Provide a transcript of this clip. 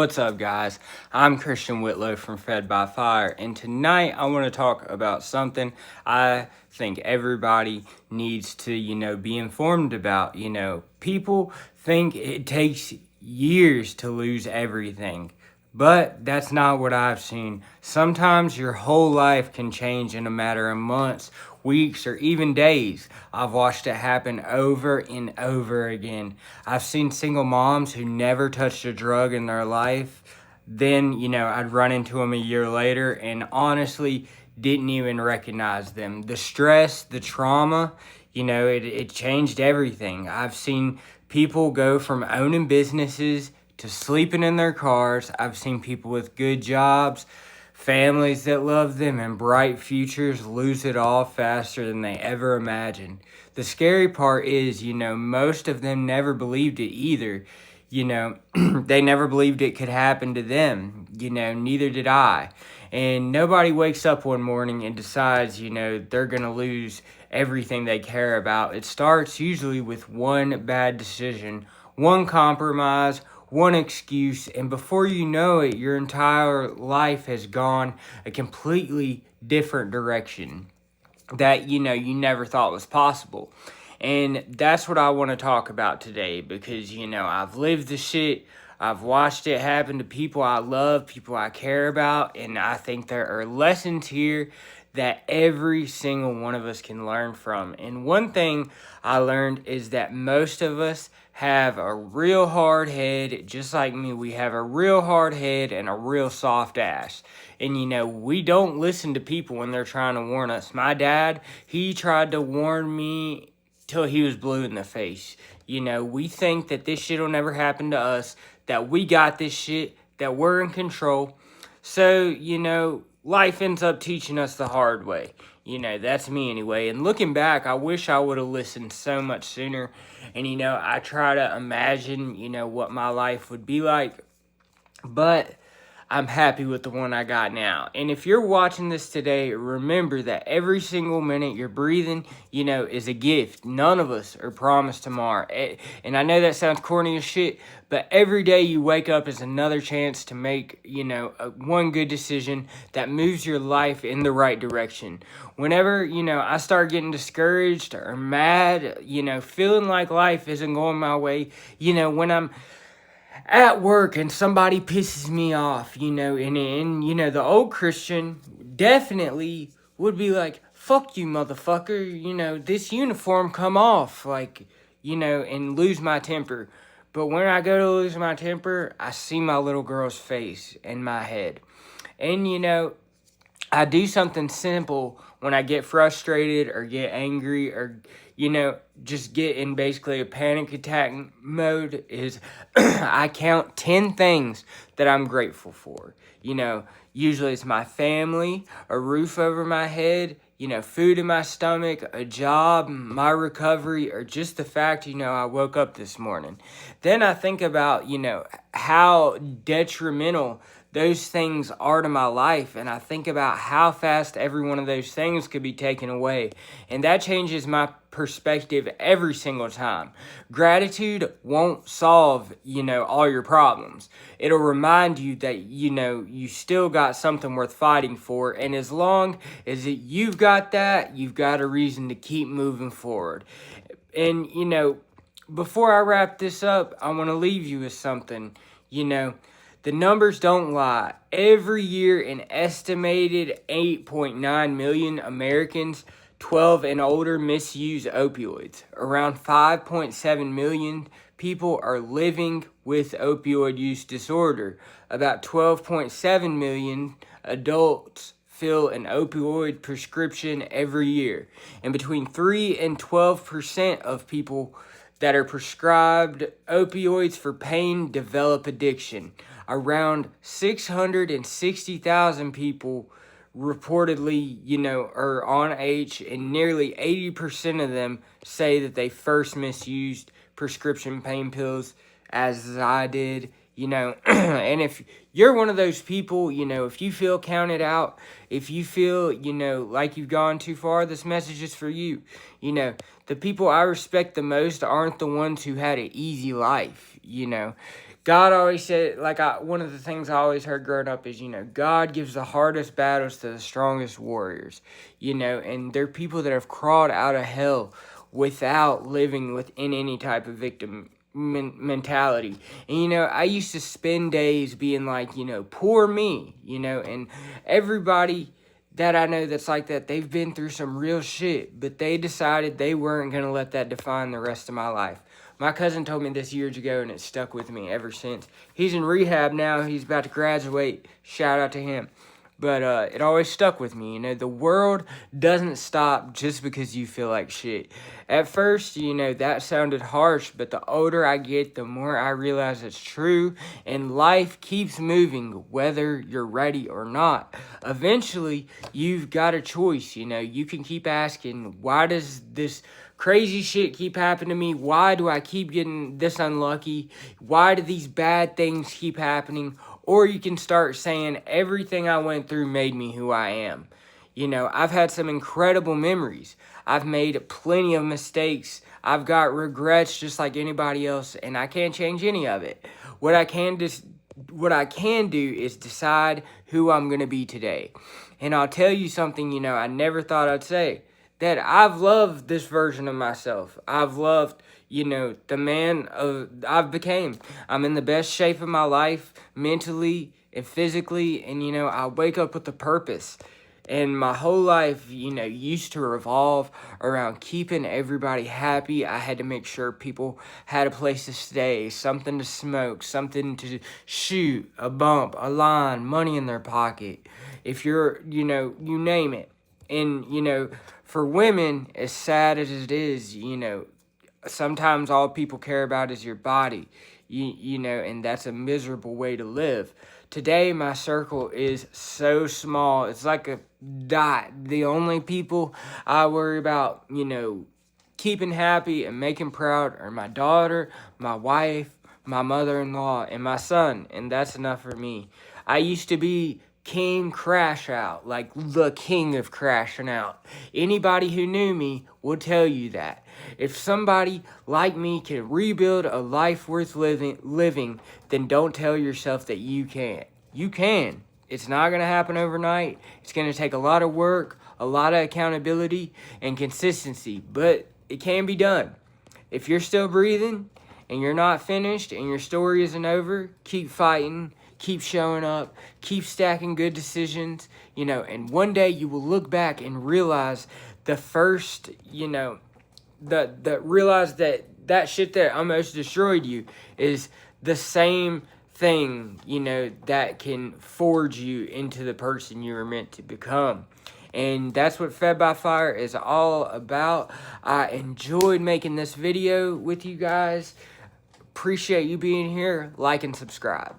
What's up, guys? I'm Christian Whitlow from Fed by Fire, and tonight I want to talk about something I think everybody needs to, be informed about. People think it takes years to lose everything, but that's not what I've seen. Sometimes your whole life can change in a matter of months, weeks, or even days. I've watched it happen over and over again. I've seen single moms who never touched a drug in their life. Then, I'd run into them a year later and honestly didn't even recognize them. The stress, the trauma, it changed everything. I've seen people go from owning businesses to sleeping in their cars. I've seen people with good jobs, families that love them, and bright futures lose it all faster than they ever imagined. The scary part is, most of them never believed it either. They never believed it could happen to them. Neither did I. And nobody wakes up one morning and decides, they're going to lose everything they care about. It starts usually with one bad decision, one compromise, one excuse, and before you know it, your entire life has gone a completely different direction that, you never thought was possible. And that's what I want to talk about today because, I've lived the shit. I've watched it happen to people I love, people I care about, and I think there are lessons here that every single one of us can learn from. And one thing I learned is that most of us have a real hard head. Just like me, we have a real hard head and a real soft ass. And we don't listen to people when they're trying to warn us. My dad, he tried to warn me till he was blue in the face. We think that this shit will never happen to us, that we got this shit, that we're in control. So, life ends up teaching us the hard way. That's me anyway. And looking back, I wish I would have listened so much sooner. And, I try to imagine, what my life would be like. But I'm happy with the one I got now. And if you're watching this today, remember that every single minute you're breathing, is a gift. None of us are promised tomorrow. And I know that sounds corny as shit, but every day you wake up is another chance to make, one good decision that moves your life in the right direction. Whenever, I start getting discouraged or mad, feeling like life isn't going my way, when I'm at work and somebody pisses me off, and the old Christian definitely would be like, fuck you, motherfucker, this uniform come off, and lose my temper. But when I go to lose my temper, I see my little girl's face in my head. And, I do something simple when I get frustrated or get angry or, just get in basically a panic attack mode is I count 10 things that I'm grateful for. Usually it's my family, a roof over my head, food in my stomach, a job, my recovery, or just the fact, I woke up this morning. Then I think about, how detrimental those things are to my life, and I think about how fast every one of those things could be taken away, and that changes my perspective every single time. Gratitude won't solve, all your problems. It'll remind you that, you still got something worth fighting for, and as long as you've got that, you've got a reason to keep moving forward. And, before I wrap this up, I want to leave you with something, the numbers don't lie. Every year, an estimated 8.9 million Americans 12 and older misuse opioids. Around 5.7 million people are living with opioid use disorder. About 12.7 million adults fill an opioid prescription every year. And between 3 and 12% of people that are prescribed opioids for pain develop addiction. Around 660,000 people reportedly, are on H, and nearly 80% of them say that they first misused prescription pain pills, as I did, you know. And if you're one of those people, you know, if you feel counted out, if you feel, you know, like you've gone too far, this message is for you. You know, the people I respect the most aren't the ones who had an easy life, you know. God always said, like, one of the things I always heard growing up is, you know, God gives the hardest battles to the strongest warriors, you know, and they're people that have crawled out of hell without living within any type of victim mentality. And, you know, I used to spend days being like, you know, poor me, you know, and everybody that I know that's like that, they've been through some real shit, but they decided they weren't going to let that define the rest of my life. My cousin told me this years ago, and it stuck with me ever since. He's in rehab now. He's about to graduate. Shout out to him. But it always stuck with me. You know, the world doesn't stop just because you feel like shit. At first, you know, that sounded harsh, but the older I get, the more I realize it's true. And life keeps moving, whether you're ready or not. Eventually, you've got a choice, you know. You can keep asking, why does this crazy shit keep happening to me? Why do I keep getting this unlucky? Why do these bad things keep happening? Or you can start saying, everything I went through made me who I am. You know, I've had some incredible memories. I've made plenty of mistakes. I've got regrets just like anybody else, and I can't change any of it. What I can do is decide who I'm going to be today. And I'll tell you something, you know, I never thought I'd say, that I've loved this version of myself. I've loved, you know, the man I've became. I'm in the best shape of my life, mentally and physically, and, you know, I wake up with a purpose. And my whole life, you know, used to revolve around keeping everybody happy. I had to make sure people had a place to stay, something to smoke, something to shoot, a bump, a line, money in their pocket. If you're, you know, you name it. And, you know, for women, as sad as it is, you know, sometimes all people care about is your body, you know, and that's a miserable way to live. Today, my circle is so small. It's like a dot. The only people I worry about, you know, keeping happy and making proud are my daughter, my wife, my mother-in-law, and my son, and that's enough for me. I used to be King Crash Out, like the king of crashing out. Anybody who knew me will tell you that. If somebody like me can rebuild a life worth living, then don't tell yourself that you can't. You can. It's not going to happen overnight. It's going to take a lot of work, a lot of accountability, and consistency, but it can be done. If you're still breathing and you're not finished and your story isn't over, keep fighting. Keep showing up, keep stacking good decisions, you know, and one day you will look back and realize the first, you know, realize that shit that almost destroyed you is the same thing, you know, that can forge you into the person you were meant to become. And that's what Fed by Fire is all about. I enjoyed making this video with you guys. Appreciate you being here. Like and subscribe.